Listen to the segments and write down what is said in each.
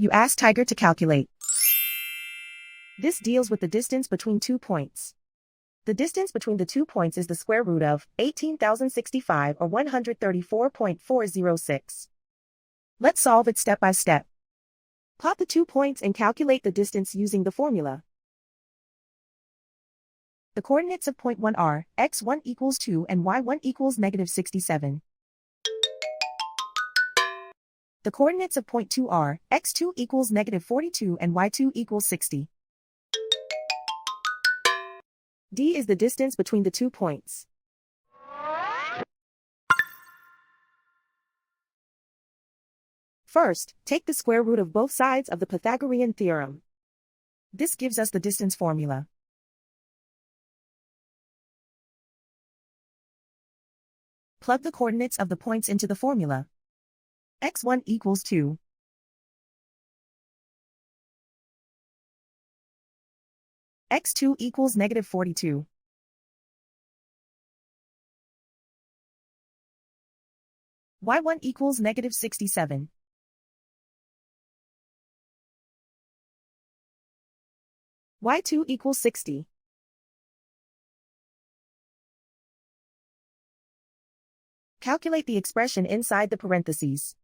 You ask Tiger to calculate. This deals with the distance between 2 points. The distance between the 2 points is the square root of 18,065 or 134.406. Let's solve it step by step. Plot the 2 points and calculate the distance using the formula. The coordinates of point 1 are x1 equals 2 and y1 equals negative 67. The coordinates of point 2 are x2 equals negative 42 and y2 equals 60. D is the distance between the 2 points. First, take the square root of both sides of the Pythagorean theorem. This gives us the distance formula. Plug the coordinates of the points into the formula. x1 equals 2. x2 equals negative 42. y1 equals negative 67. y2 equals 60. Calculate the expression inside the parentheses.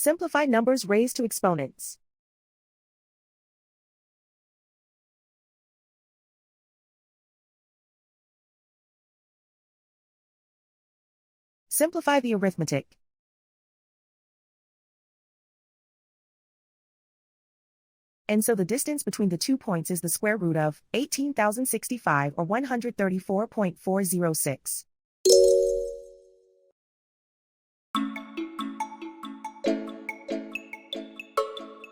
Simplify numbers raised to exponents. Simplify the arithmetic. And so the distance between the 2 points is the square root of 18,065 or 134.406.